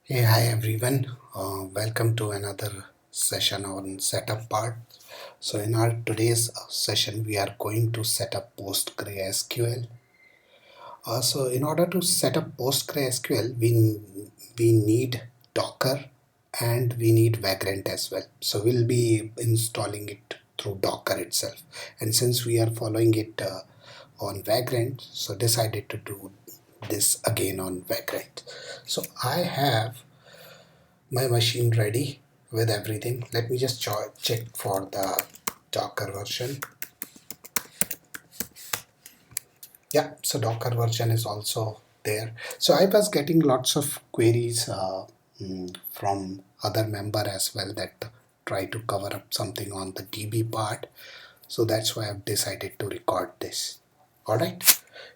Hey, hi everyone. Welcome to another session on setup part. So in our today's session, we are going to set up PostgreSQL. So in order to set up PostgreSQL, we need Docker and we need Vagrant as well. So we'll be installing it through Docker itself. And since we are following it on Vagrant, so decided to do this again on Vagrant. So I have my machine ready with everything. Let me just check for the Docker version. Yeah, so Docker version is also there. So I was getting lots of queries from other member as well that try to cover up something on the DB part. So that's why I've decided to record this. All right.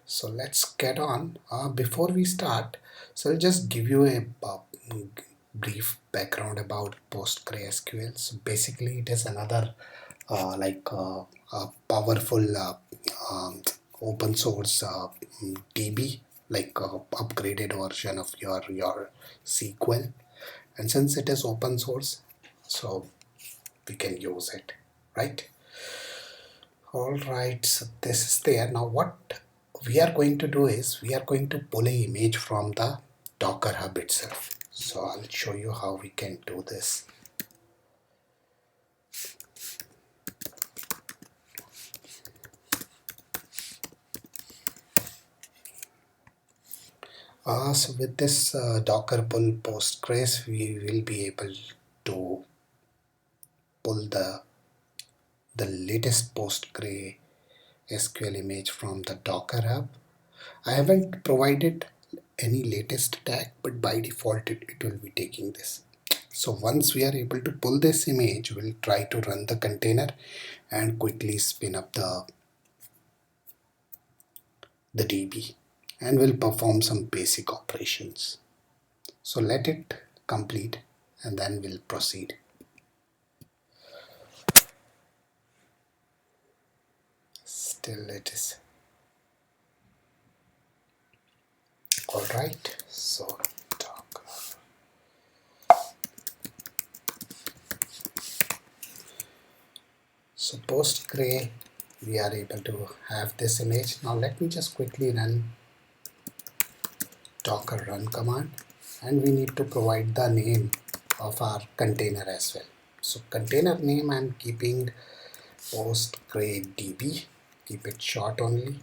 So let's get on. Before we start, so I'll just give you a brief background about PostgreSQL. So basically, it is another powerful open source DB, like upgraded version of your SQL. And since it is open source, so we can use it, right? All right, so this is there. Now what we are going to do is we are going to pull a image from the Docker Hub itself. So I'll show you how we can do this. So with this Docker pull Postgres, we will be able to pull the latest PostgreSQL image from the Docker Hub. I haven't provided any latest tag, but by default it will be taking this. So once we are able to pull this image, we'll try to run the container and quickly spin up the DB and we'll perform some basic operations. So let it complete and then we'll proceed. Still it is all right. So talk. So Postgre, we are able to have this image. Now let me just quickly run docker run command, and we need to provide the name of our container as well. So container name I'm keeping PostgreDB, keep it short only,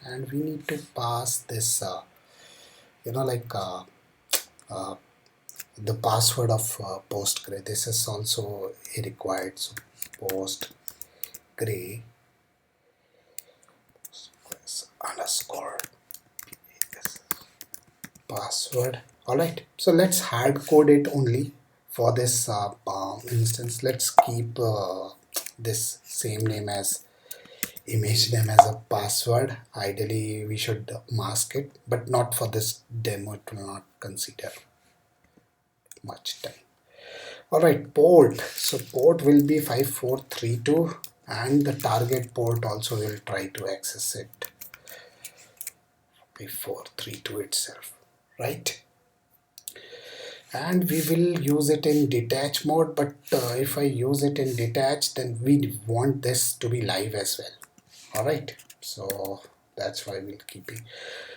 and we need to pass this uh, the password of Postgre. This is also a required. So Postgre underscore password. Alright, so let's hard code it only for this instance. Let's keep this same name as image name as a password. Ideally we should mask it, but not for this demo. It will not consider much time. Alright, port. So port will be 5432 and the target port also will try to access it 5432 itself, right? And we will use it in detach mode, but if I use it in detach, then we want this to be live as well. All right, so that's why we'll keep it.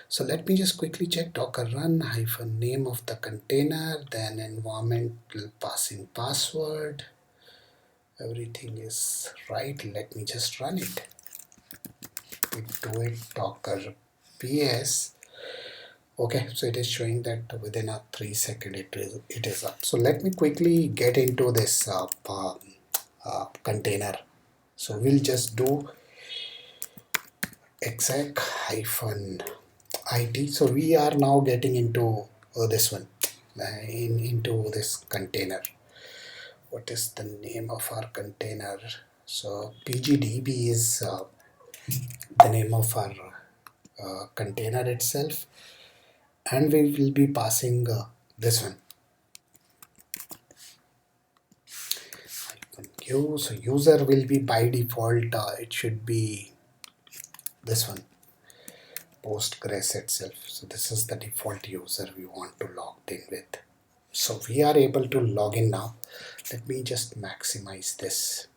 So let me just quickly check docker run hyphen name of the container, then environment passing password. Everything is right. Let me just run it. We do it docker ps. Okay, so it is showing that within a 3 second it is up. So let me quickly get into this container. So we'll just do exec hyphen it. So we are now getting into this one, into this container. What is the name of our container? So pgdb is the name of our container itself, and we will be passing this one. So user will be by default, it should be this one, Postgres itself. So this is the default user we want to log in with. So we are able to log in now. Let me just maximize this.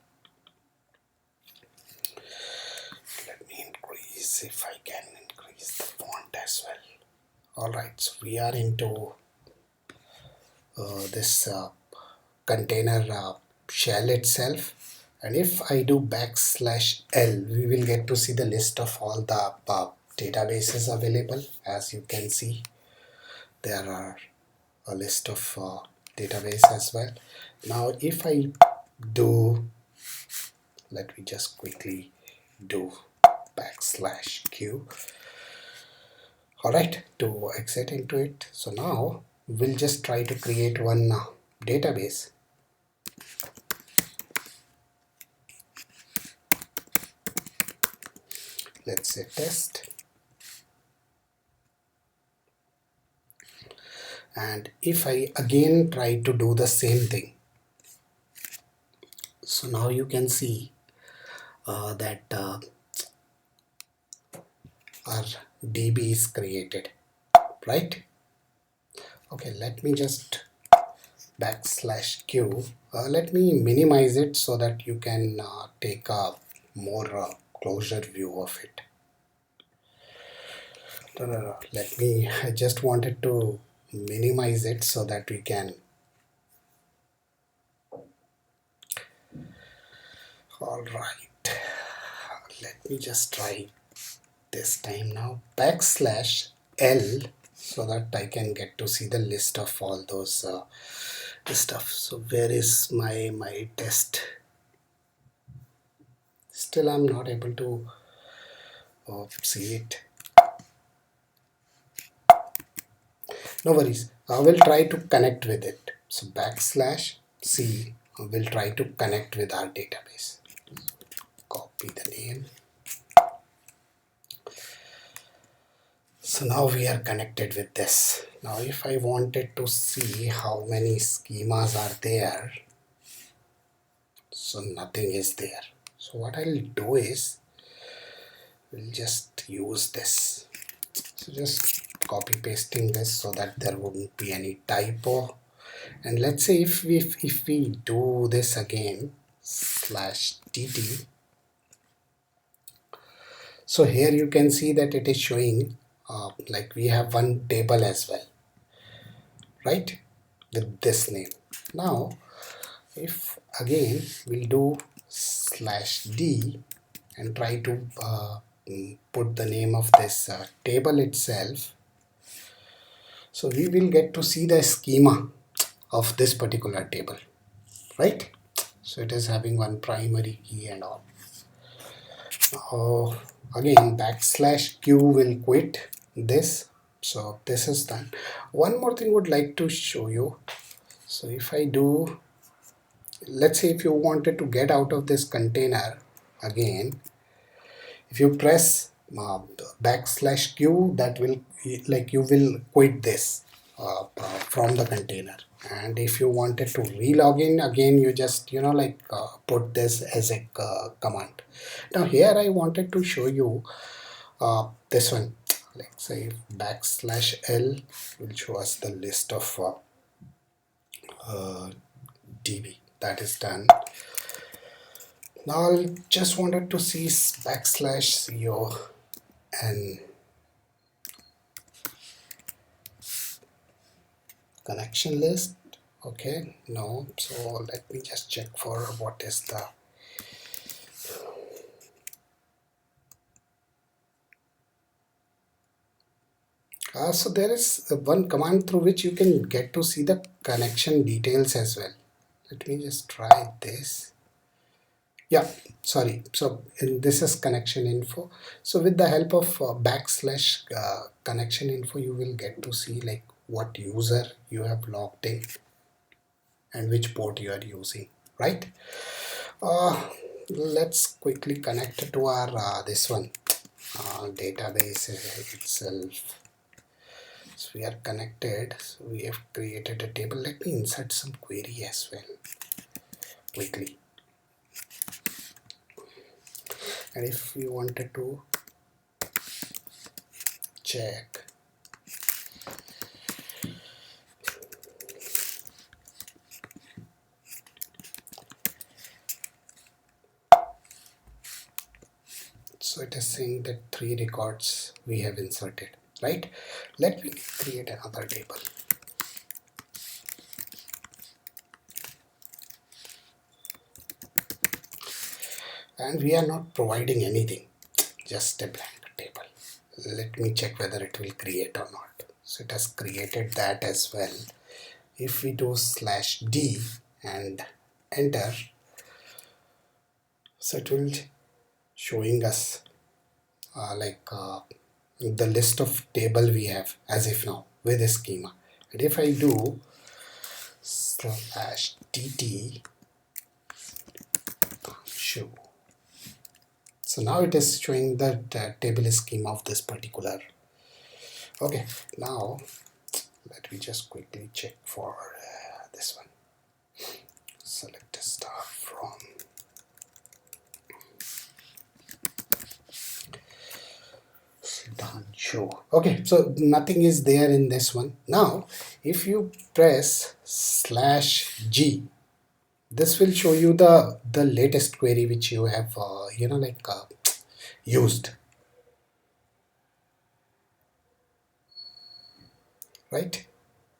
Let me increase, if I can increase the font as well. Alright, so we are into this container shell itself, and if I do \L, we will get to see the list of all the databases available. As you can see, there are a list of database as well. Now if I do, let me just quickly do \Q, alright, to exit into it. So now we'll just try to create one database. Let's say test, and if I again try to do the same thing, so now you can see that our DB is created, right? Okay, let me just \Q. Let me minimize it so that you can take a more closer view of it. No. I just wanted to minimize it so that we can. Alright, let me just try this time now. \L, so that I can get to see the list of all those stuff. So where is my test? Still I'm not able to see it. No worries, I will try to connect with it. So \C, will try to connect with our database. Copy the name. So now we are connected with this. Now if I wanted to see how many schemas are there, so nothing is there. So what I'll do is, we'll just use this. So just copy pasting this so that there wouldn't be any typo. And let's say if we do this again, /tt, so here you can see that it is showing like we have one table as well, right, with this name. Now if again we'll do /d and try to put the name of this table itself, so we will get to see the schema of this particular table, right? So it is having one primary key and all. Again \Q will quit this. So this is done. One more thing would like to show you. So if I do, let's say if you wanted to get out of this container again, if you press \Q, that will, like, you will quit this from the container. And if you wanted to re-log in again, you just put this as a command. Now here I wanted to show you this one. Let's say \L will show us the list of DB. That is done. Now I just wanted to see \co and connection list. Okay, no. So let me just check for what is the so there is one command through which you can get to see the connection details as well. Let me just try this. Yeah, sorry. So this is connection info. So with the help of \connection info, you will get to see like what user you have logged in and which port you are using, right? Let's quickly connect it to our this one database itself. So we are connected. So we have created a table. Let me insert some query as well quickly. And if we wanted to check So it is saying that 3 records we have inserted, right? Let me create another table. And we are not providing anything, just a blank table. Let me check whether it will create or not. So it has created that as well. If we do /d and enter, so it will showing us the list of table we have as if now with a schema. And if I do /dt show, so now it is showing the table schema of this particular. Okay, now let me just quickly check for this one. Select a star from Sudhanshu. Okay, so nothing is there in this one. Now, if you press /g, this will show you the latest query which you have used, right?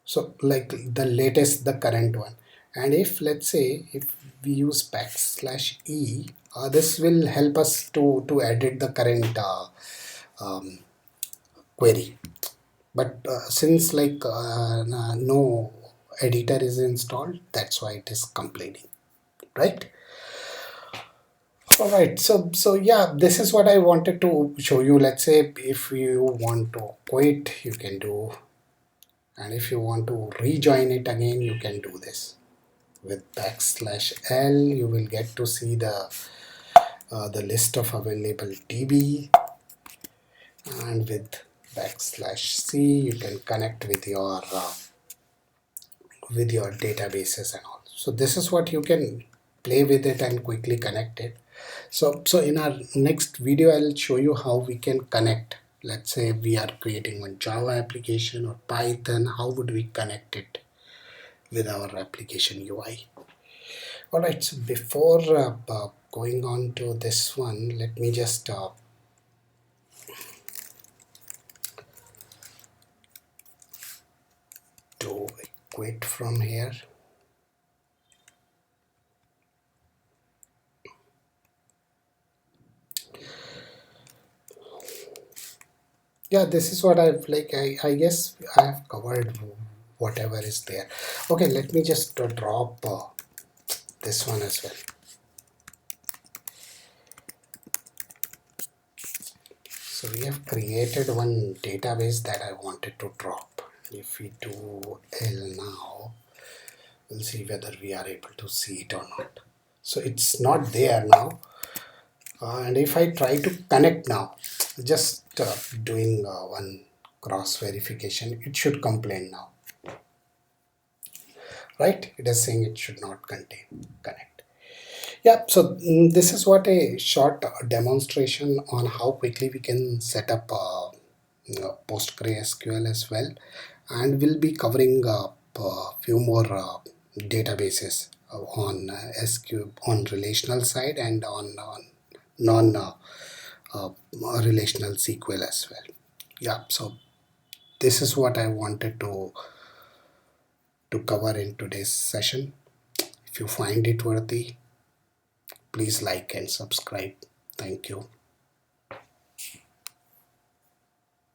So like the latest, the current one. And if let's say if we use \e, this will help us to edit the current query. But since no editor is installed, that's why it is complaining, right? All right, so yeah, this is what I wanted to show you. Let's say if you want to quit, you can do, and if you want to rejoin it again, you can do this with \l. You will get to see the list of available DB, and with \c you can connect with your databases and all. So this is what you can play with it and quickly connect it. So in our next video, I'll show you how we can connect. Let's say we are creating one Java application or Python. How would we connect it with our application UI? All right. So before going on to this one, let me just do a quit from here. Yeah, this is what I've I guess I have covered whatever is there. Okay, let me just drop this one as well. So we have created one database that I wanted to drop. If we do L now, we'll see whether we are able to see it or not. So it's not there now. And if I try to connect now, just doing one cross verification, it should complain now. Right? It is saying it should not contain connect. Yeah, so this is what a short demonstration on how quickly we can set up PostgreSQL as well, and we'll be covering a few more databases on SQL on relational side and on non relational SQL as well. Yeah, so this is what I wanted to cover in today's session. If you find it worthy, please like and subscribe. Thank you.